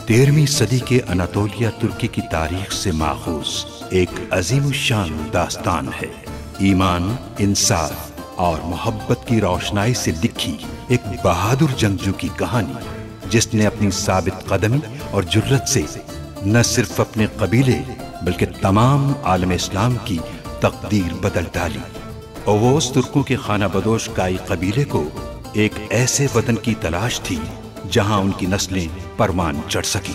13वीं सदी के अनातोलिया तुर्की की तारीख से माखूज एक अजीमुशान दास्तान है। ईमान, इंसाफ और मोहब्बत की रोशनाई से लिखी एक बहादुर जंगजू की कहानी, जिसने अपनी साबित कदमी और जुर्रत से न सिर्फ अपने कबीले बल्कि तमाम आलम इस्लाम की तकदीर बदल डाली। ओवोस तुर्कों के खाना बदोश काई कबीले को एक ऐसे वतन की तलाश थी जहां उनकी नस्लें परवान चढ़ सकी।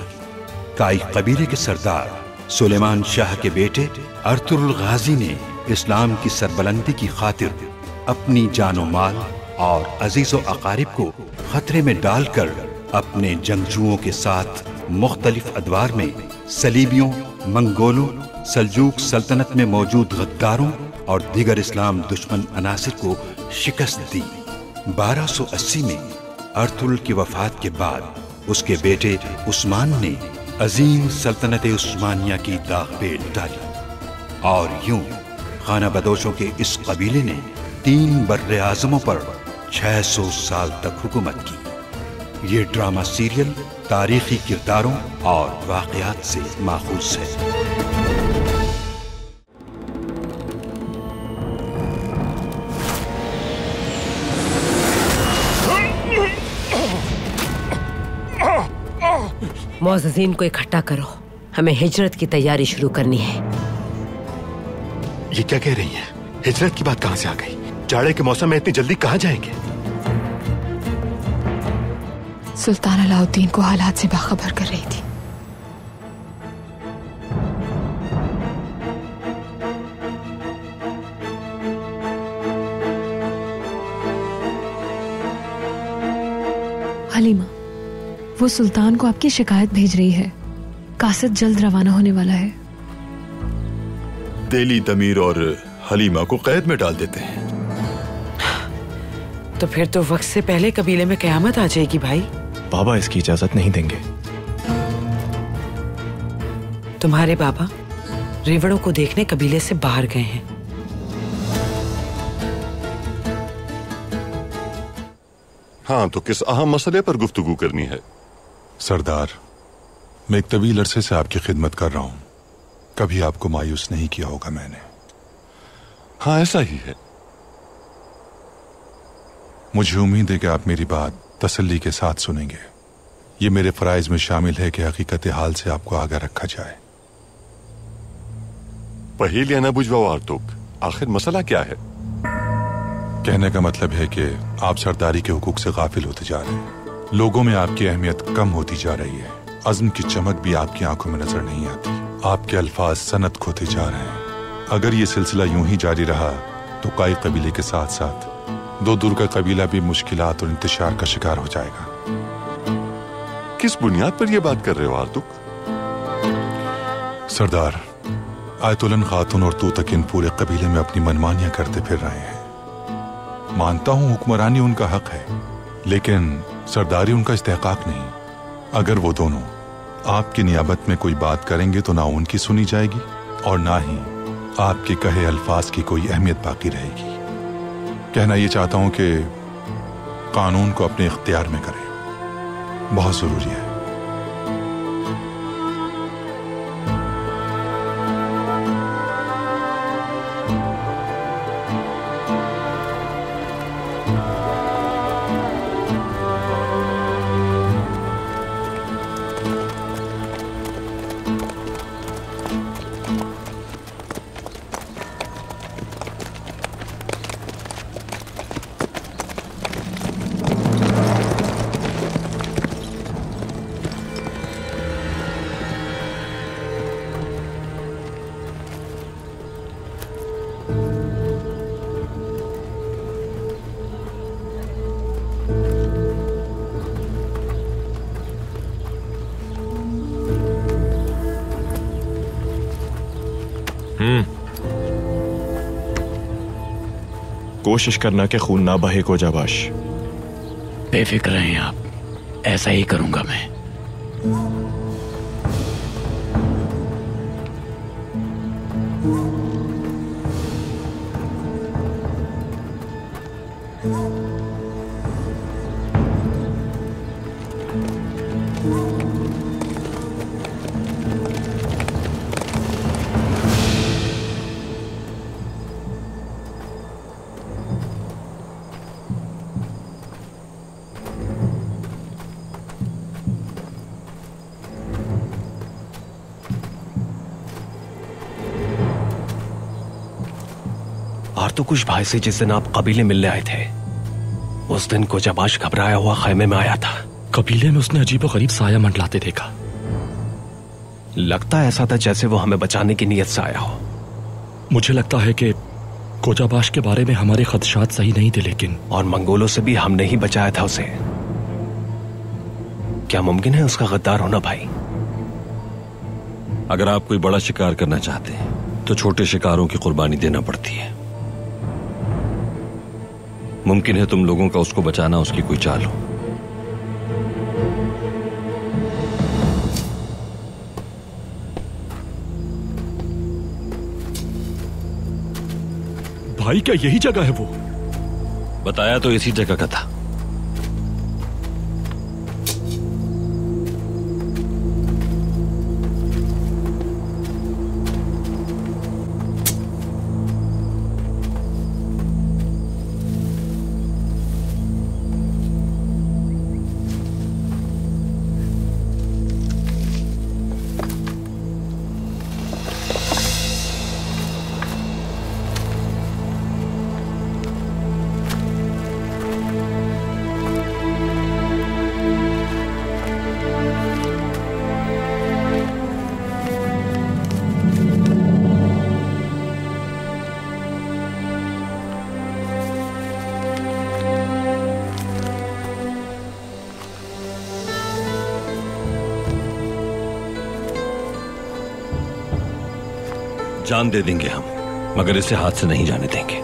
काई कबीले के सरदार सुलेमान शाह के बेटे अर्तुगरुल गाजी ने इस्लाम की सरबलंदी की खातिर अपनी जानो माल और अजीजो अकारिब को खतरे में डालकर अपने जंगजुओं के साथ मुख्तलिफ अदवार में सलीबियों, मंगोलों, सल्जूक सल्तनत में मौजूद गद्दारों और दीगर इस्लाम दुश्मन अनासिर को शिकस्त दी। 1280 में अर्तुगरुल की वफात के बाद उसके बेटे उस्मान ने अजीम सल्तनत उस्मानिया की दाग पेल डाली और यूं खाना बदोशों के इस कबीले ने 3 बर्रे आज़मों पर 600 साल तक हुकूमत की। ये ड्रामा सीरियल तारीखी किरदारों और वाक़यात से माखूज है। मौज़ज़ीन को इकट्ठा करो, हमें हिजरत की तैयारी शुरू करनी है। ये क्या कह रही हैं? हिजरत की बात कहां से आ गई? जाड़े के मौसम में इतनी जल्दी कहां जाएंगे? सुल्तान अलाउद्दीन को हालात से बाखबर कर रही थी। हलीमा, वो सुल्तान को आपकी शिकायत भेज रही है। कासिद जल्द रवाना होने वाला है। तेली, दमीर और हलीमा को कैद में डाल देते हैं। तो फिर तो वक्त से पहले कबीले में कयामत आ जाएगी भाई। बाबा इसकी इजाजत नहीं देंगे। तुम्हारे बाबा रेवड़ों को देखने कबीले से बाहर गए हैं। हाँ, तो किस अहम मसले पर गुफ्तगू करनी है? सरदार, मैं एक तवील अरसे से आपकी खिदमत कर रहा हूं। कभी आपको मायूस नहीं किया होगा मैंने। हाँ, ऐसा ही है। मुझे उम्मीद है कि आप मेरी बात तसल्ली के साथ सुनेंगे। ये मेरे फराइज में शामिल है कि हकीकत हाल से आपको आगाह रखा जाए। पहेलियां न बुझवाओ आर्तुक, आखिर मसला क्या है? कहने का मतलब है कि आप सरदारी के हुकूक से गाफिल होते जा रहे हैं। लोगों में आपकी अहमियत कम होती जा रही है। अज़्म की चमक भी आपकी आंखों में नजर नहीं आती। आपके अल्फाज सनत खोते जा रहे हैं। अगर ये सिलसिला यूं ही जारी रहा तो काई कबीले के साथ साथ दो दूर का कबीला भी मुश्किलात और इंतशार का शिकार हो जाएगा। किस बुनियाद पर यह बात कर रहे हो आर्तुक? सरदार, आयतुलन खातून और तूतकिन पूरे कबीले में अपनी मनमानियां करते फिर रहे हैं। मानता हूं हुक्मरानी उनका हक है, लेकिन सरदारी उनका इस्तेहकाक नहीं। अगर वो दोनों आपकी नियाबत में कोई बात करेंगे तो ना उनकी सुनी जाएगी और ना ही आपके कहे अल्फाज की कोई अहमियत बाकी रहेगी। कहना ये चाहता हूं कि कानून को अपने इख्तियार में करें, बहुत जरूरी है। कोशिश करना कि खून ना बहे को जाबाश। बेफिक्र रहें आप, ऐसा ही करूंगा मैं। अर्तुकुश भाई से जिस दिन आप कबीले मिलने आए थे, उस दिन कोजाबाश घबराया हुआ खैमे में आया था। कबीले में उसने अजीबोगरीब साया मंडलाते देखा। लगता ऐसा था जैसे वो हमें बचाने की नीयत से आया हो। मुझे लगता है कि कोजाबाश के बारे में हमारे खदशात सही नहीं थे, लेकिन और मंगोलों से भी हमने ही बचाया था उसे। क्या मुमकिन है उसका गद्दार होना भाई? अगर आप कोई बड़ा शिकार करना चाहते हैं तो छोटे शिकारों की कुर्बानी देना पड़ती है। मुमकिन है तुम लोगों का उसको बचाना उसकी कोई चाल हो। भाई क्या यही जगह है वो? बताया तो इसी जगह का था। जान दे देंगे हम, मगर इसे हाथ से नहीं जाने देंगे।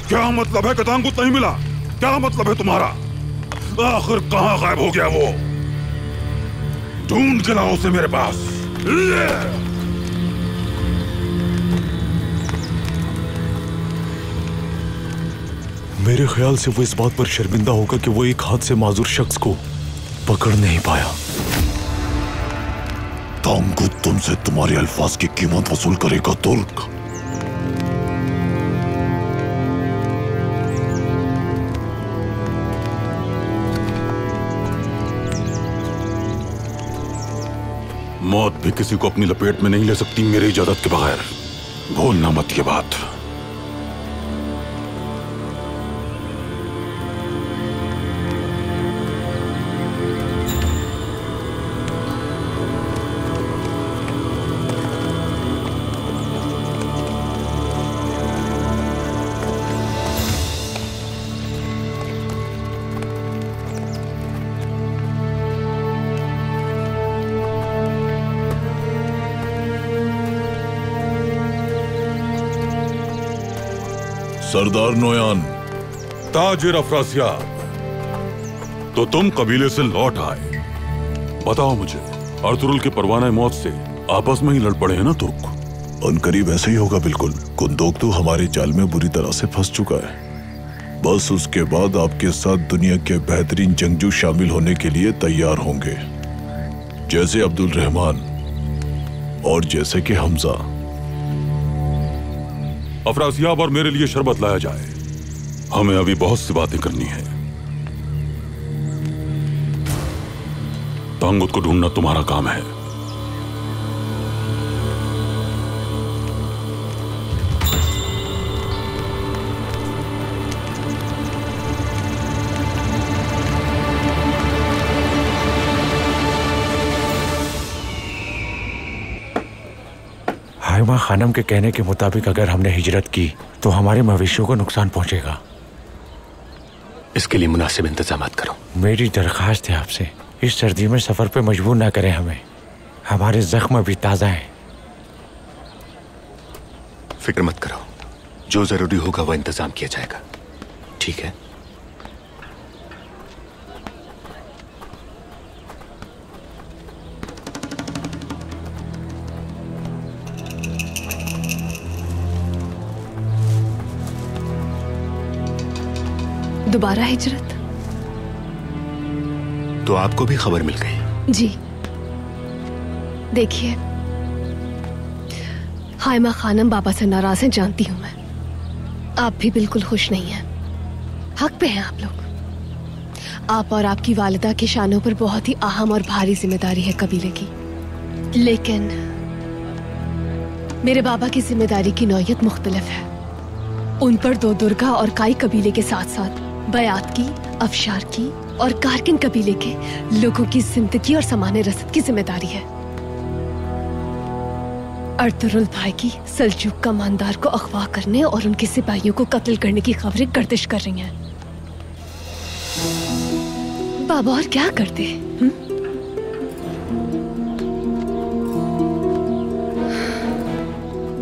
क्या मतलब है? कतांगुत नहीं मिला? क्या मतलब है तुम्हारा? आखिर कहां गायब हो गया वो? ढूंढ के लाओ उसे मेरे पास। मेरे ख्याल से वो इस बात पर शर्मिंदा होगा कि वो एक हाथ से माजूर शख्स को पकड़ नहीं पाया। तांगुत तुमसे तुम्हारे अल्फाज की कीमत वसूल करेगा तुर्क। मौत भी किसी को अपनी लपेट में नहीं ले सकती मेरी इजाजत के बगैर। भूलना मत ये बात। सरदार नोयान। ताजिर अफरासियाब, तो तुम कबीले से लौट आए। बताओ मुझे, अर्तुरुल के परवाना मौत से आपस में ही लड़ पड़े हैं ना तुर्क? अनकरीब ऐसे ही होगा बिल्कुल। कुंदोकतु हमारे जाल में बुरी तरह से फंस चुका है। बस उसके बाद आपके साथ दुनिया के बेहतरीन जंगजू शामिल होने के लिए तैयार होंगे, जैसे अब्दुल रहमान और जैसे कि हमजा। अफरासियाब और मेरे लिए शरबत लाया जाए, हमें अभी बहुत सी बातें करनी है। तांगुत को ढूंढना तुम्हारा काम है। हाइमा खानम के कहने के मुताबिक अगर हमने हिजरत की तो हमारे मवेशियों को नुकसान पहुंचेगा। इसके लिए मुनासिब इंतजामात करो। मेरी दरख्वास्त है आपसे, इस सर्दी में सफर पे मजबूर ना करें हमें। हमारे जख्म अभी ताजा हैं। फिक्र मत करो, जो जरूरी होगा वह इंतजाम किया जाएगा। ठीक है? दोबारा हिजरत? तो आपको भी खबर मिल गई? जी। देखिए, हाइमा खानम बाबा से नाराज हैं, जानती हूं मैं। आप भी बिल्कुल खुश नहीं हैं। हक पे हैं आप लोग। आप और आपकी वालिदा के शानों पर बहुत ही अहम और भारी जिम्मेदारी है कबीले की, लेकिन मेरे बाबा की जिम्मेदारी की नौयत मुख्तलिफ है। उन पर दो दुर्गा और काई कबीले के साथ साथ बयात की, अफशार की और कारकिन कबीले के लोगों की जिंदगी और सामान्य रसद की जिम्मेदारी है। अर्तुरुल भाई की सल्जूक कमांडर को अगवा करने और उनके सिपाहियों को कत्ल करने की खबरें गर्दिश कर रही हैं। बाबा और क्या करते हैं?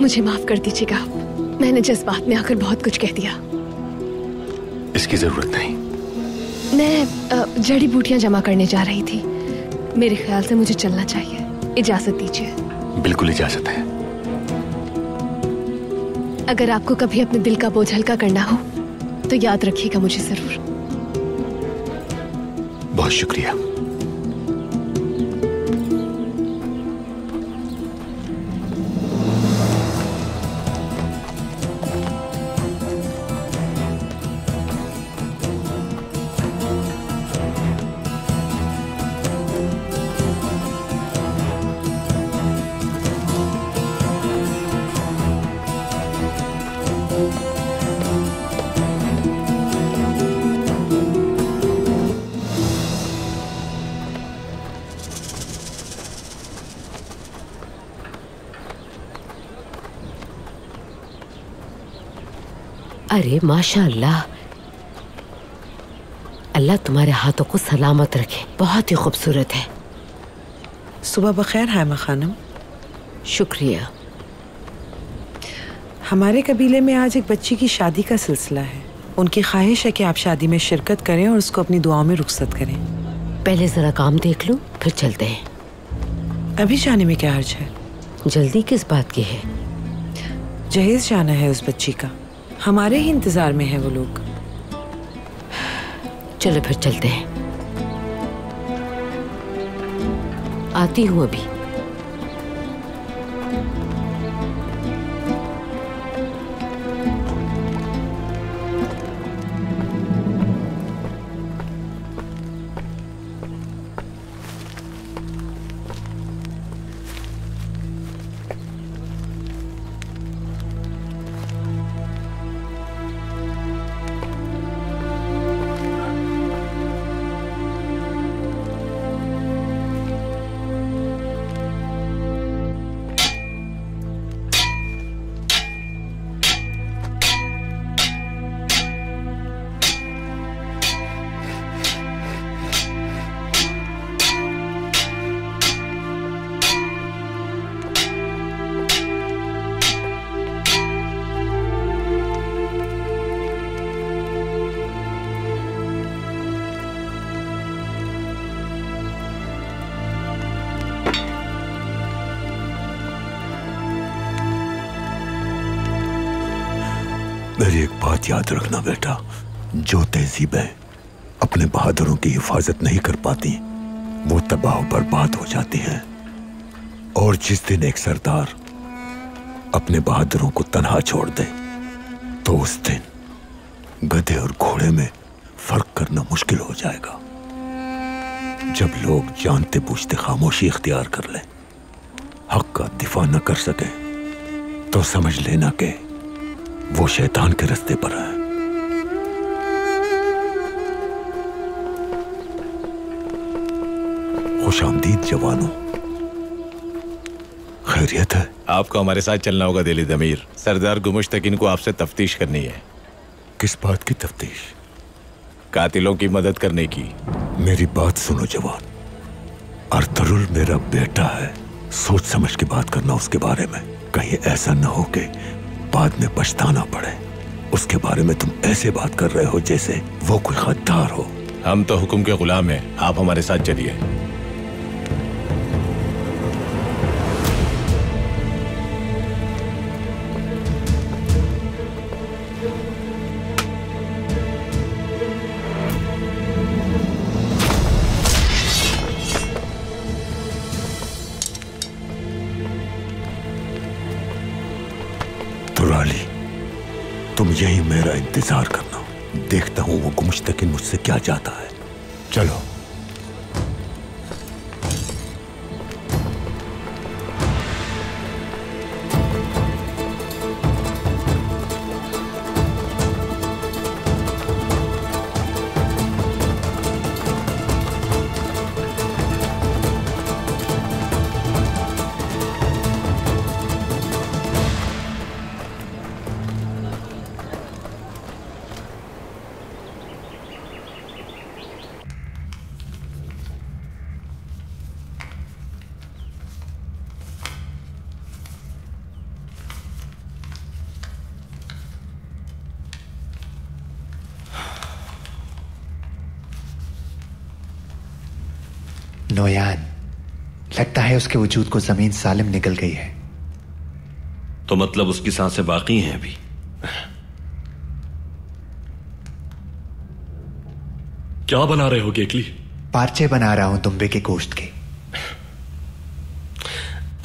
मुझे माफ कर दीजिएगा, मैंने जज्बात में आकर बहुत कुछ कह दिया। इसकी जरूरत नहीं। मैं जड़ी बूटियां जमा करने जा रही थी। मेरे ख्याल से मुझे चलना चाहिए। इजाजत दीजिए। बिल्कुल इजाजत है। अगर आपको कभी अपने दिल का बोझ हल्का करना हो तो याद रखिएगा मुझे जरूर। बहुत शुक्रिया। अरे माशाअल्लाह, अल्लाह तुम्हारे हाथों को सलामत रखे। बहुत ही खूबसूरत है। सुबह बखैर हाइमा खानम। शुक्रिया। हमारे कबीले में आज एक बच्ची की शादी का सिलसिला है। उनकी ख्वाहिश है कि आप शादी में शिरकत करें और उसको अपनी दुआओं में रुखसत करें। पहले जरा काम देख लो, फिर चलते हैं। अभी जाने में क्या हर्ज है? जल्दी किस बात की है? जहेज जाना है उस बच्ची का। हमारे ही इंतजार में है वो लोग। चलो फिर चलते हैं। आती हूँ अभी। मेरी एक बात याद रखना बेटा, जो तहजीबें अपने बहादुरों की हिफाजत नहीं कर पाती वो तबाह बर्बाद हो जाती हैं। और जिस दिन एक सरदार अपने बहादुरों को तन्हा छोड़ दे तो उस दिन गधे और घोड़े में फर्क करना मुश्किल हो जाएगा। जब लोग जानते बूझते खामोशी इख्तियार कर लें, हक का दिफा न कर सके, तो समझ लेना कि वो शैतान के रास्ते पर है। खुशामदीद जवानों, खैरियत है? आपको हमारे साथ चलना होगा दिली दमीर। सरदार गुमुश्तकीन को आपसे तफ्तीश करनी है। किस बात की तफ्तीश? कातिलों की मदद करने की। मेरी बात सुनो जवान, अर्तुरुल मेरा बेटा है। सोच समझ के बात करना उसके बारे में। कहीं ऐसा न हो कि बाद में पछताना पड़े। उसके बारे में तुम ऐसे बात कर रहे हो जैसे वो कोई गद्दार हो। हम तो हुक्म के गुलाम हैं, आप हमारे साथ चलिए। यही मेरा इंतजार करना। देखता हूं वो गुमुश्तकिन मुझसे क्या चाहता है। चलो। नोयान, लगता है उसके वजूद को जमीन सालिम निकल गई है। तो मतलब उसकी सांसें बाकी हैं अभी? क्या बना रहे हो गेकली? पार्चे बना रहा हूं दुम्बे के गोश्त के।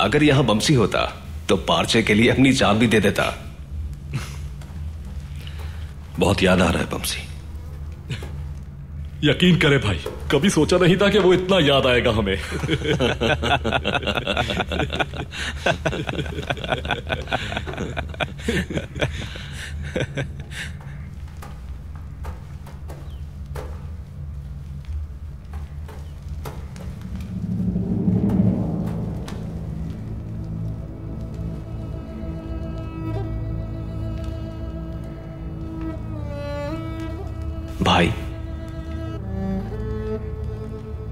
अगर यहां बमसी होता तो पार्चे के लिए अपनी जान भी दे देता। बहुत याद आ रहा है बमसी। यकीन करे भाई, कभी सोचा नहीं था कि वो इतना याद आएगा हमें। भाई,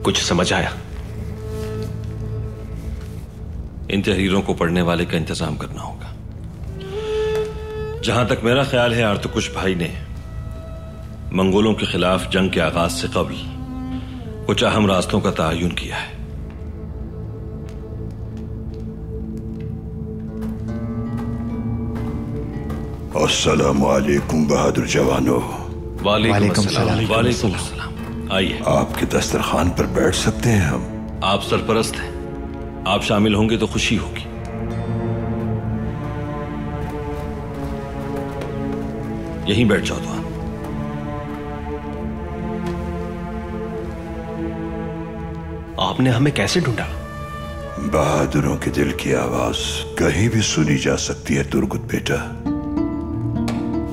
कुछ समझ आया? इन तहरीरों को पढ़ने वाले का इंतजाम करना होगा। जहां तक मेरा ख्याल है आर्तकुश भाई ने मंगोलों के खिलाफ जंग के आगाज से कबल कुछ अहम रास्तों का तयन किया है। अस्सलामु अलैकुम बहादुर जवानों। वालेकुम सलाम। वालेकुम सलाम। आइए, आपके दस्तरखान पर बैठ सकते हैं हम? आप सरपरस्त हैं, आप शामिल होंगे तो खुशी होगी। यहीं बैठ जाओ। तो आपने हमें कैसे ढूंढा? बहादुरों के दिल की आवाज कहीं भी सुनी जा सकती है तुर्गुत बेटा।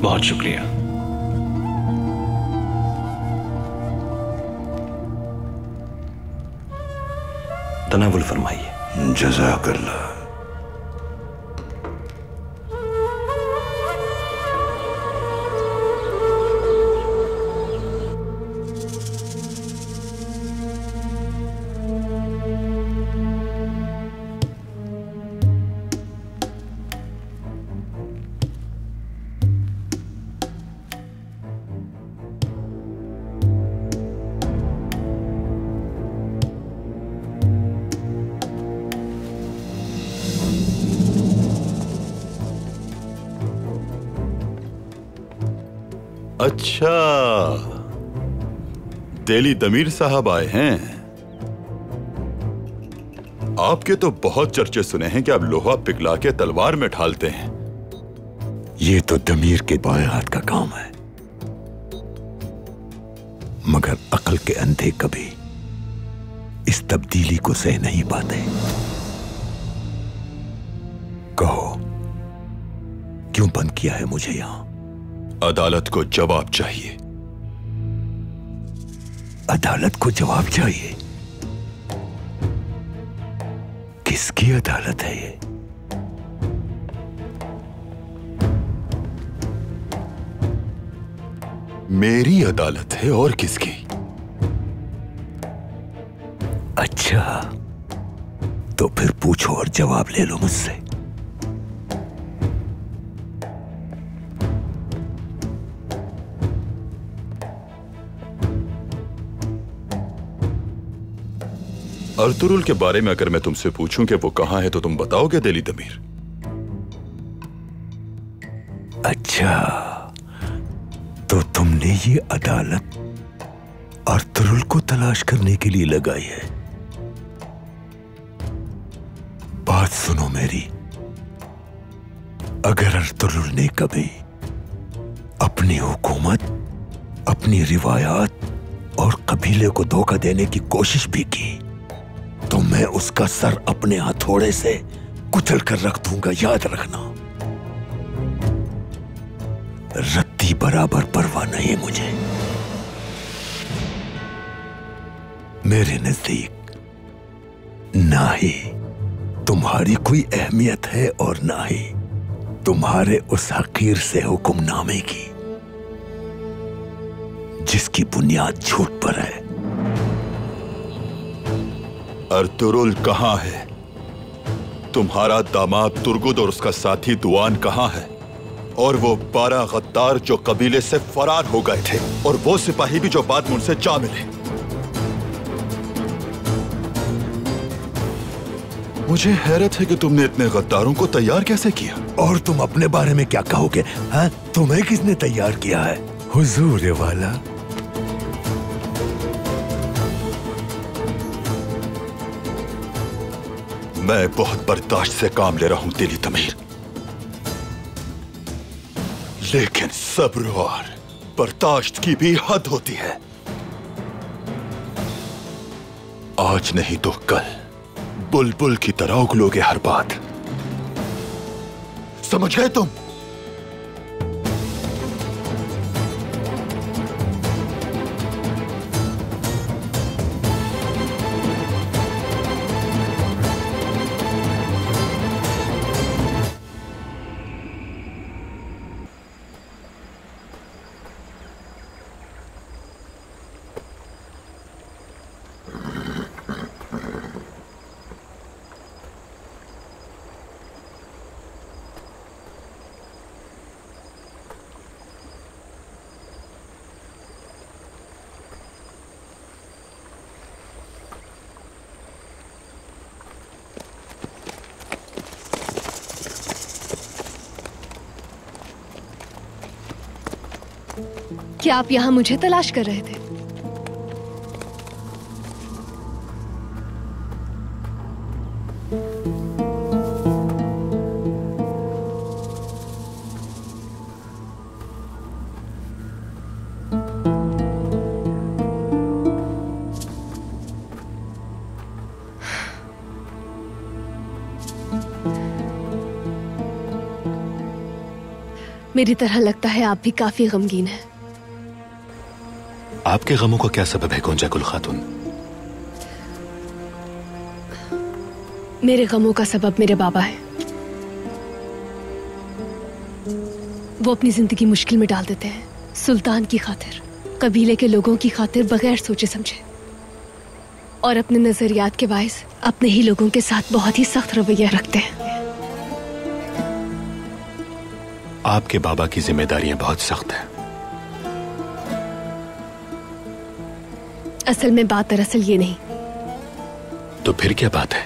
बहुत शुक्रिया। तनावुल फरमाइए। जज़ाकल्लाह। अच्छा, देली दमीर साहब आए हैं। आपके तो बहुत चर्चे सुने हैं कि आप लोहा पिघला के तलवार में ढालते हैं। ये तो दमीर के बाएं हाथ का काम है, मगर अक्ल के अंधे कभी इस तब्दीली को सह नहीं पाते। कहो, क्यों बंद किया है मुझे यहां? अदालत को जवाब चाहिए। अदालत को जवाब चाहिए? किसकी अदालत है ये? मेरी अदालत है, और किसकी? अच्छा, तो फिर पूछो और जवाब ले लो मुझसे। अर्तुरुल के बारे में अगर मैं तुमसे पूछूं कि वो कहां है, तो तुम बताओगे देली दमीर? अच्छा, तो तुमने ये अदालत अर्तुरुल को तलाश करने के लिए लगाई है। बात सुनो मेरी, अगर अर्तुरुल ने कभी अपनी हुकूमत, अपनी रिवायात और कबीले को धोखा देने की कोशिश भी की तो मैं उसका सर अपने हथौड़े से कुचल कर रख दूंगा, याद रखना। रत्ती बराबर परवाह नहीं मुझे। मेरे नजदीक ना ही तुम्हारी कोई अहमियत है और ना ही तुम्हारे उस हकीर से हुक्मनामे की जिसकी बुनियाद झूठ पर है। अर्तुरुल कहां है? तुम्हारा दामाद तुर्गुद और उसका साथी दुआन कहां है? और वो 12 गद्दार जो कबीले से फरार हो गए थे, और वो सिपाही भी जो बाद में उनसे जा मिले। मुझे हैरत है कि तुमने इतने गद्दारों को तैयार कैसे किया। और तुम अपने बारे में क्या कहोगे? हाँ, तुम्हें किसने तैयार किया है? हुजूर वाला। मैं बहुत बर्दाश्त से काम ले रहा हूं दिली तमीर, लेकिन सब्र और बर्दाश्त की भी हद होती है। आज नहीं तो कल बुलबुल की तरह उगलोगे हर बात। समझ गए तुम? क्या आप यहाँ मुझे तलाश कर रहे थे? मेरी तरह लगता है आप भी काफी गमगीन हैं। आपके गमों का क्या सबब है गोंजा गुल खातून? मेरे गमों का सबब मेरे बाबा है। वो अपनी जिंदगी मुश्किल में डाल देते हैं सुल्तान की खातिर, कबीले के लोगों की खातिर, बगैर सोचे समझे, और अपने नजरियात के बायस अपने ही लोगों के साथ बहुत ही सख्त रवैया रखते हैं। आपके बाबा की जिम्मेदारियां बहुत सख्त हैं। असल में बात दरअसल ये नहीं। तो फिर क्या बात है?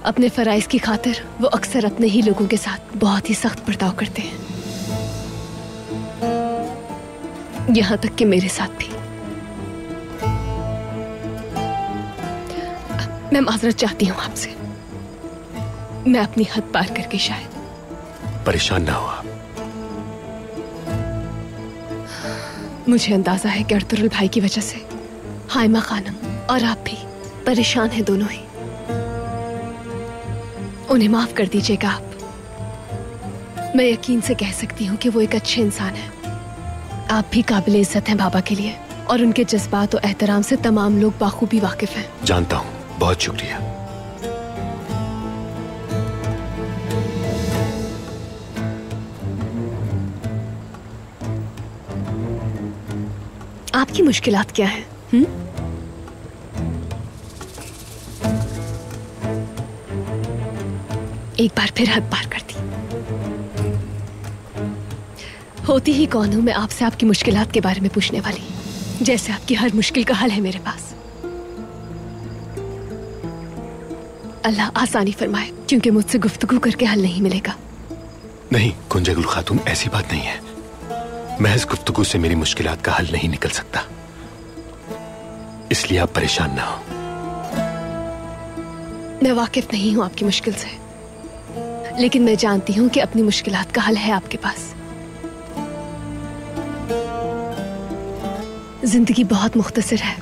अपने फराइज की खातिर वो अक्सर अपने ही लोगों के साथ बहुत ही सख्त बर्ताव करते हैं, यहां तक कि मेरे साथ भी। मैं माजरत चाहती हूं आपसे, मैं अपनी हद पार करके शायद। परेशान ना हो आप। मुझे अंदाजा है कि अर्तुरुल भाई की वजह से हाइमा खानम और आप भी परेशान हैं, दोनों ही। उन्हें माफ कर दीजिएगा आप। मैं यकीन से कह सकती हूँ कि वो एक अच्छे इंसान हैं। आप भी काबिल इज्जत हैं बाबा के लिए, और उनके जज्बात और एहतराम से तमाम लोग बाखूबी वाकिफ हैं। जानता हूँ, बहुत शुक्रिया। आपकी मुश्किलात क्या है? एक बार फिर हद पार कर दी। होती ही कौन हूं मैं आपसे आपकी मुश्किलात के बारे में पूछने वाली, जैसे आपकी हर मुश्किल का हल है मेरे पास। अल्लाह आसानी फरमाए, क्योंकि मुझसे गुफ्तगू करके हल नहीं मिलेगा। नहीं गुंजा गुल खातून, ऐसी बात नहीं है। महज गुफ्तगू से मेरी मुश्किलात का हल नहीं निकल सकता, इसलिए आप परेशान ना हो। मैं वाकिफ नहीं हूं आपकी मुश्किल से, लेकिन मैं जानती हूं कि अपनी मुश्किलात का हल है आपके पास। जिंदगी बहुत मुख्तसर है,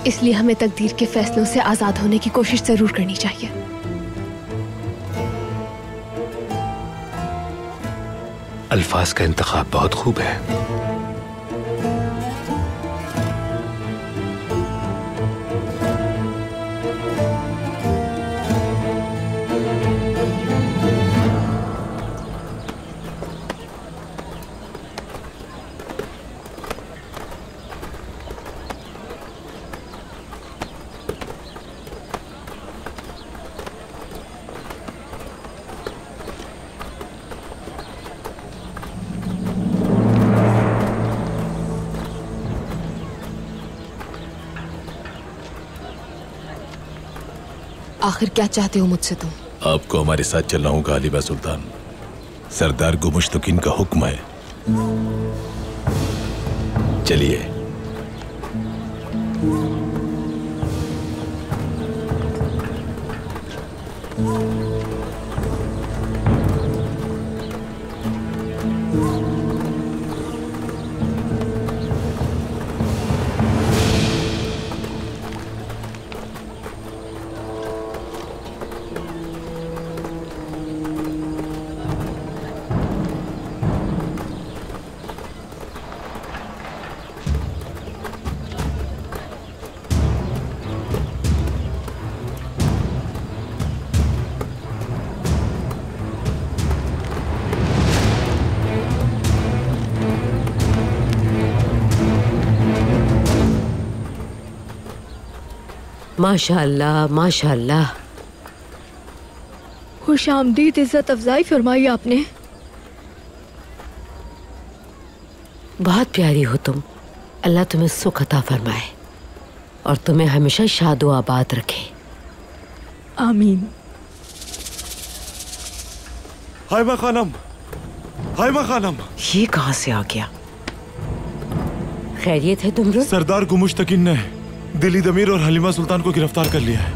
इसलिए हमें तकदीर के फैसलों से आजाद होने की कोशिश जरूर करनी चाहिए। अल्फाज का इंतखाब बहुत खूब है। आखिर क्या चाहते हो मुझसे तुम? आपको हमारे साथ चलना होगा हालिमा सुल्तान। सरदार गुमुश्तकीन का हुक्म है। चलिए। माशाअल्लाह माशाअल्लाह। खुशामदीद, इज्जत अफजाई फरमाई आपने। बहुत प्यारी हो तुम। अल्लाह तुम्हें सुख अता फरमाए और तुम्हें हमेशा शादो आबाद रखे। आमीन। हाइमा खानम, हाइमा खानम। ये कहाँ से आ गया? खैरियत है तुम? सरदार गुमुश्तकीन ने दिल्ली दमीर और हलीमा सुल्तान को गिरफ्तार कर लिया है।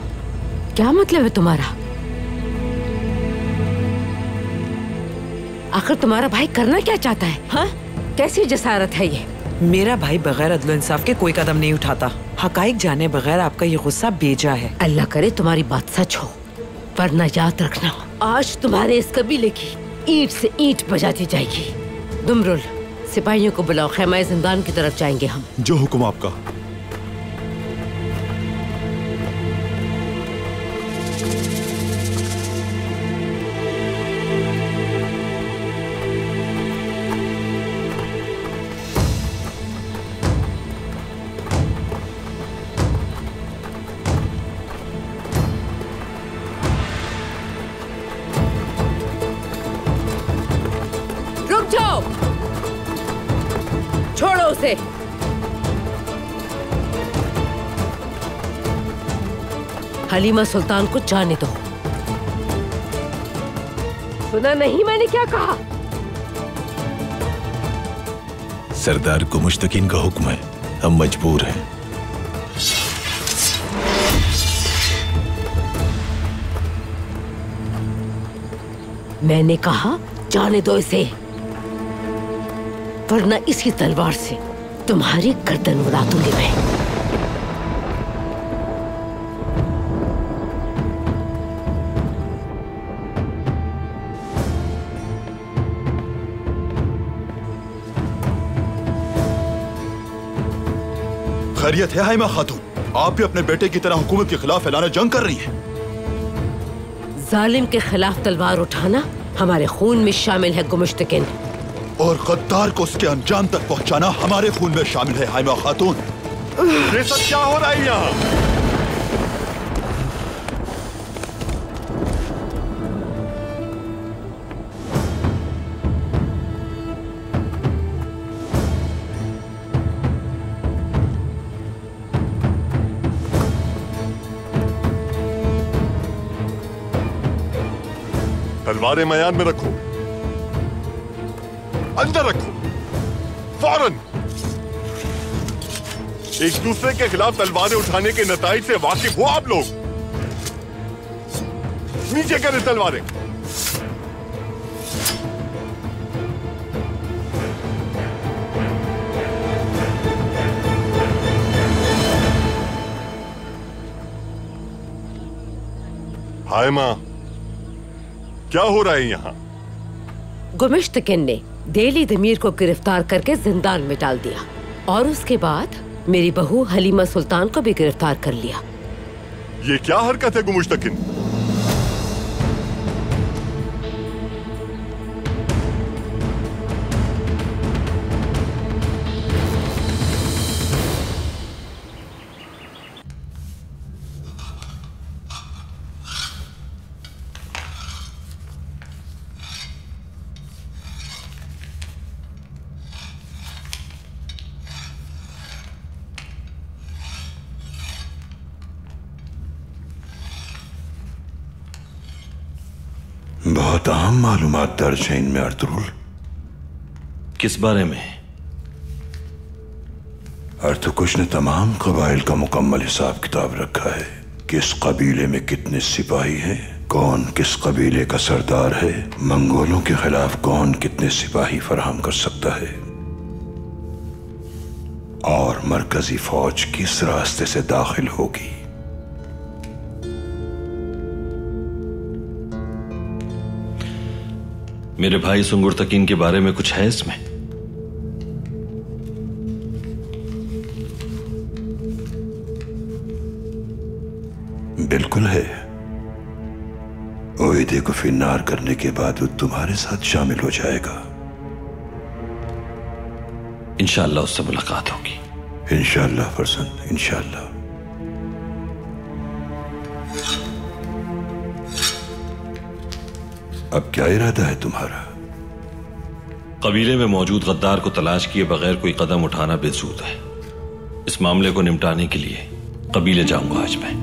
क्या मतलब है तुम्हारा? आखिर तुम्हारा भाई करना क्या चाहता है? हाँ? कैसी जसारत है ये? मेरा भाई बगैर अदल इंसाफ के कोई कदम नहीं उठाता। हकाइक जाने बगैर आपका ये गुस्सा बेजा है। अल्लाह करे तुम्हारी बात सच हो, वरना याद रखना आज तुम्हारे इस कबीले की ईंट से ईंट बजाती जाएगी। दुमरुल, सिपाहियों को बुलाओ, खैमा जिंदान की तरफ जाएंगे हम। जो हुक्म आपका। छोड़ो उसे। हलीमा सुल्तान को जाने दो। सुना नहीं मैंने क्या कहा? सरदार गुमुश्तकीन का हुक्म है, हम मजबूर हैं। मैंने कहा जाने दो इसे, वरना इसी तलवार से तुम्हारी गर्दन उड़ा दूंगी मैं। खैरियत है हाइमा खातून? आप भी अपने बेटे की तरह हुकूमत के खिलाफ ऐलान जंग कर रही हैं। जालिम के खिलाफ तलवार उठाना हमारे खून में शामिल है गुमुश्तकीन, और गद्दार को उसके अंजाम तक पहुंचाना हमारे खून में शामिल है हाइमा खातून। ये सब क्या हो रहा है यहाँ? तलवारें मयान में रखो, अंदर रखो, फौरन। एक दूसरे के खिलाफ तलवारें उठाने के नताइज से वाकिफ हो आप लोग? नीचे करें तलवारें। हाय माँ, क्या हो रहा है यहाँ? गुमिश्तकिन ने देली दमीर को गिरफ्तार करके जिंदान में डाल दिया और उसके बाद मेरी बहू हलीमा सुल्तान को भी गिरफ्तार कर लिया। ये क्या हरकत है गुमिश्तकिन? बहुत अहम मालूमात दर्ज है इनमें अर्तुरुल। किस बारे में? अर्तुकुश ने तमाम कबाइल का मुकम्मल हिसाब किताब रखा है। किस कबीले में कितने सिपाही हैं, कौन किस कबीले का सरदार है, मंगोलों के खिलाफ कौन कितने सिपाही फराहम कर सकता है और मरकजी फौज किस रास्ते से दाखिल होगी। मेरे भाई सुंगुरतकीन के बारे में कुछ है इसमें? बिल्कुल है। ओइदे को फिन्नार करने के बाद वो तुम्हारे साथ शामिल हो जाएगा। इंशाअल्लाह उससे मुलाकात होगी। इंशाअल्लाह फरजंद, इंशाअल्लाह। अब क्या इरादा है तुम्हारा? कबीले में मौजूद गद्दार को तलाश किए बगैर कोई कदम उठाना बेसूद है। इस मामले को निपटाने के लिए कबीले जाऊंगा आज मैं।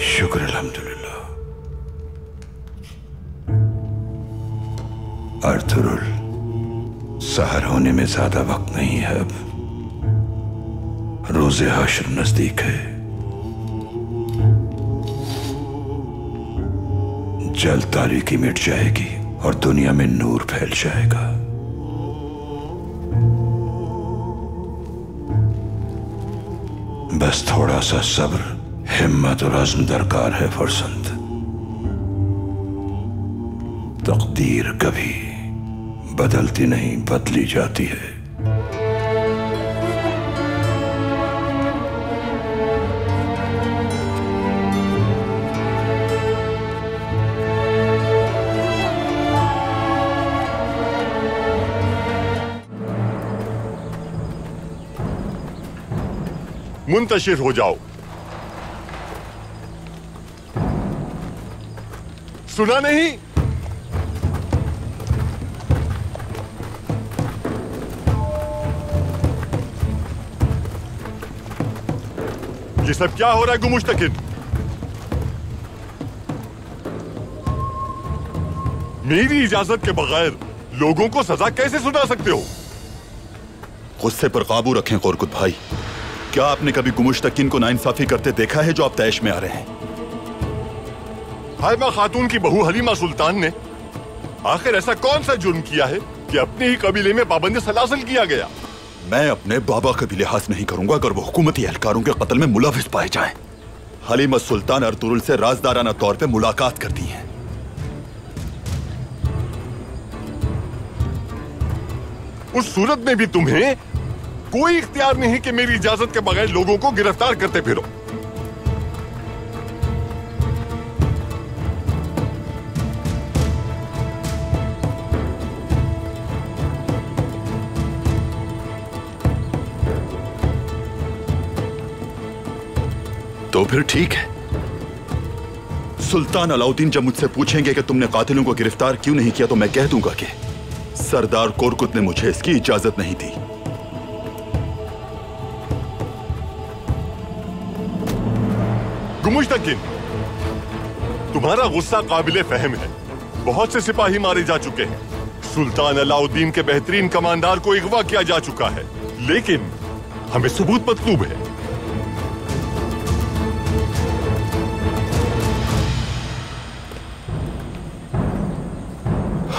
शुक्र अल्हम्दुलिल्लाह। अर्तुरुल, सहर होने में ज्यादा वक्त नहीं है। अब रोज़े हश्र नजदीक है। जल्द तारीकी मिट जाएगी और दुनिया में नूर फैल जाएगा। बस थोड़ा सा सब्र, हिम्मत और अज़्म दरकार है फरजंद। तकदीर कभी बदलती नहीं, बदली जाती है। मुंतशिर हो जाओ। सुना नहीं? ये सब क्या हो रहा है गुमुश्तकिन? मेरी इजाजत के बगैर लोगों को सजा कैसे सुना सकते हो? गुस्से पर काबू रखें कोरकुत भाई। क्या आपने कभी गुमुश्तकिन को नाइंसाफी करते देखा है जो आप तैश में आ रहे हैं? हाइमा खातून की बहू हलीमा सुल्तान ने आखिर ऐसा कौन सा जुर्म किया है कि अपने ही कबीले में पाबंदी सलासल किया गया? मैं अपने बाबा का भी लिहाज नहीं करूंगा अगर वो हुकूमती एहलकारों के कत्ल में मुलविस पाए जाएं। हलीमा सुल्तान अर्तुरुल से राजदाराना तौर पे मुलाकात करती हैं। उस सूरत में भी तुम्हें कोई इख्तियार नहीं कि मेरी इजाजत के बगैर लोगों को गिरफ्तार करते फिरो। तो फिर ठीक है। सुल्तान अलाउद्दीन जब मुझसे पूछेंगे कि तुमने कातिलों को गिरफ्तार क्यों नहीं किया तो मैं कह दूंगा कि सरदार कोरकुत ने मुझे इसकी इजाजत नहीं दी। गुमुश्तकिन, तुम्हारा गुस्सा काबिले फहम है। बहुत से सिपाही मारे जा चुके हैं। सुल्तान अलाउद्दीन के बेहतरीन कमांडर को अगवा किया जा चुका है, लेकिन हमें सबूत मतलूब है।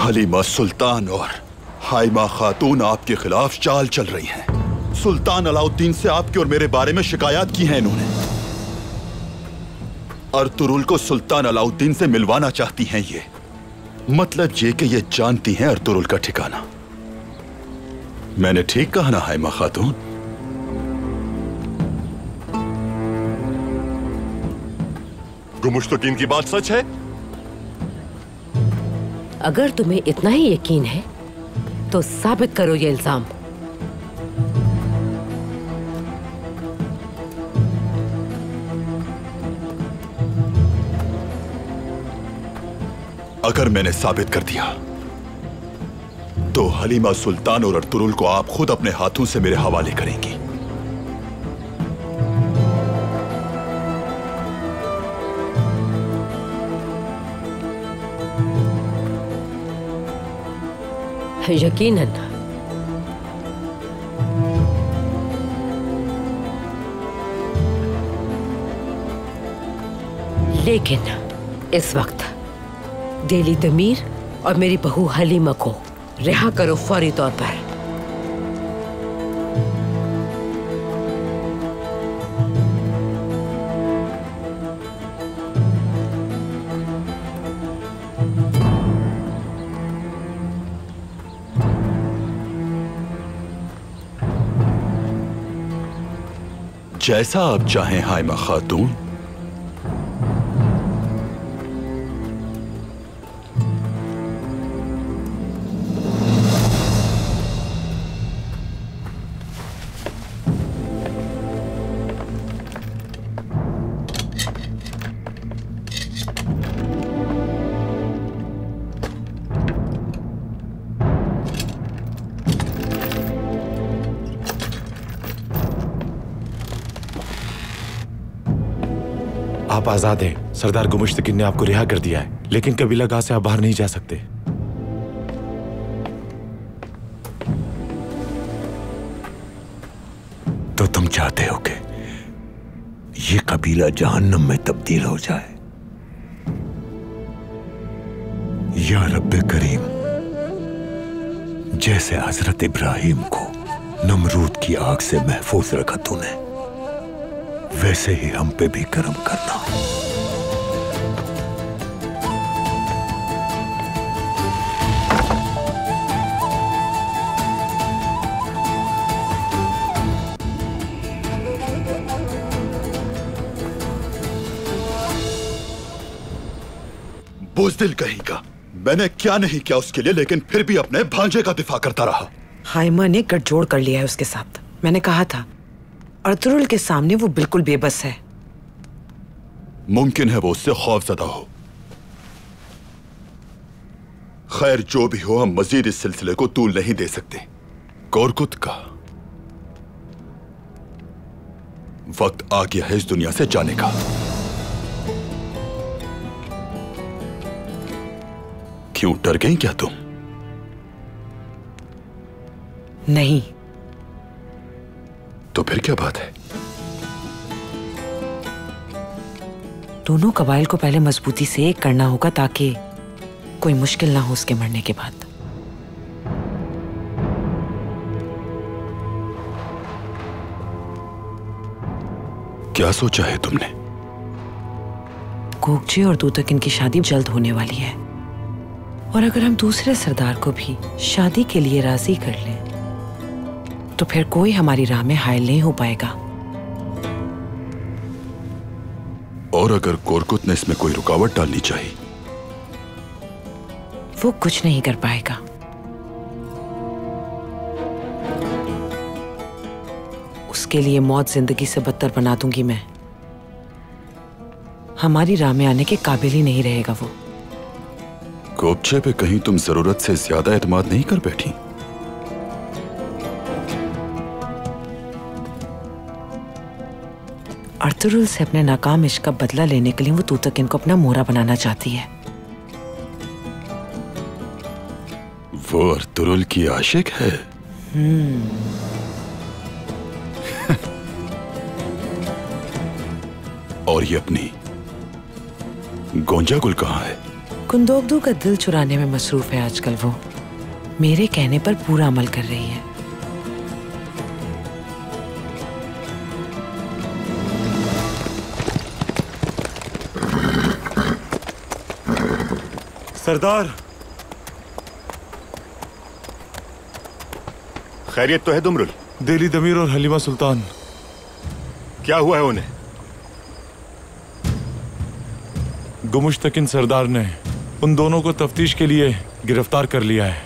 हलीमा सुल्तान और हाइमा खातून आपके खिलाफ चाल चल रही हैं। सुल्तान अलाउद्दीन से आपके और मेरे बारे में शिकायत की है इन्होंने। अर्तुरुल को सुल्तान अलाउद्दीन से मिलवाना चाहती हैं ये। मतलब ये कि ये जानती हैं अर्तुरुल का ठिकाना। मैंने ठीक कहा ना हाइमा खातून? गुमुश्तकीन की बात सच है? अगर तुम्हें इतना ही यकीन है तो साबित करो ये इल्जाम। अगर मैंने साबित कर दिया तो हलीमा सुल्तान और अर्तुरुल को आप खुद अपने हाथों से मेरे हवाले करेंगी। यकीनन। लेकिन इस वक्त डेली दमीर और मेरी बहू हलीमा को रिहा करो फौरी तौर पर। जैसा आप चाहें हाइमा खातून। आप आजाद हैं। सरदार गुमुश्तकीन ने आपको रिहा कर दिया है, लेकिन कबीला गाह से आप बाहर नहीं जा सकते। तो तुम चाहते हो कि ये कबीला जहन्नम में तब्दील हो जाए? या रब्बे करीम, जैसे हजरत इब्राहिम को नमरूद की आग से महफूज रखा तूने, वैसे ही हम पे भी करम करना। बुज़दिल कहीं का। मैंने क्या नहीं किया उसके लिए, लेकिन फिर भी अपने भांजे का दिफा करता रहा। हाइमा ने गठजोड़ कर लिया है उसके साथ। मैंने कहा था अर्तुरुल के सामने वो बिल्कुल बेबस है। मुमकिन है वो उससे खौफजदा हो। खैर जो भी हो, हम मजीद इस सिलसिले को तूल नहीं दे सकते। कोरकुत का वक्त आ गया है इस दुनिया से जाने का। क्यों डर गई क्या तुम? नहीं। तो फिर क्या बात है? दोनों कबाइल को पहले मजबूती से एक करना होगा ताकि कोई मुश्किल ना हो उसके मरने के बाद। क्या सोचा है तुमने? कोकजे और दूतकिन की शादी जल्द होने वाली है, और अगर हम दूसरे सरदार को भी शादी के लिए राजी कर लें तो फिर कोई हमारी राह में हायल नहीं हो पाएगा। और अगर कोरकुत ने इसमें कोई रुकावट डालनी चाहिए, वो कुछ नहीं कर पाएगा। उसके लिए मौत जिंदगी से बदतर बना दूंगी मैं। हमारी राह में आने के काबिल ही नहीं रहेगा वो। कोपचे पे कहीं तुम जरूरत से ज्यादा एतमाद नहीं कर बैठी? अर्तुरुल से अपने नाकाम इश्क का बदला लेने के लिए वो तूतकिन को अपना मोहरा बनाना चाहती है। वो अर्तुरुल की आशिक है? और ये अपनी गोंजा गुल कहाँ है? कुंदोकदू का दिल चुराने में मसरूफ है आजकल वो। मेरे कहने पर पूरा अमल कर रही है। सरदार, खैरियत तो है दुमरुल? दिली दमीर और हलीमा सुल्तान। क्या हुआ है उन्हें? गुमुश्तकिन सरदार ने उन दोनों को तफ्तीश के लिए गिरफ्तार कर लिया है।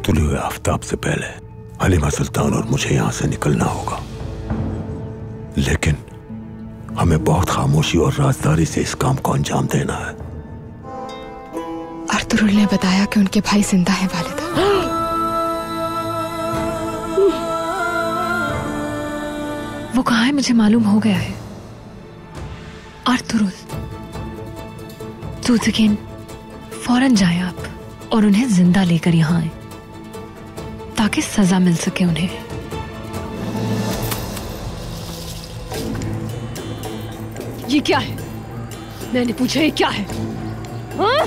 तुलुए आफताब से पहले हलीमा सुल्तान और मुझे यहां से निकलना होगा, लेकिन हमें बहुत खामोशी और राजदारी से इस काम को अंजाम देना है। अर्तुरुल ने बताया कि उनके भाई जिंदा है वालिदा। वो कहाँ है मुझे मालूम हो गया है। अर्तुरुल, तुतकिन, फौरन जाए आप और उन्हें जिंदा लेकर यहाँ आए ताकि सजा मिल सके उन्हें। ये क्या है? मैंने पूछा ये क्या है? हाँ?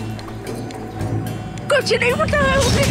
कुछ नहीं बताया मुझे।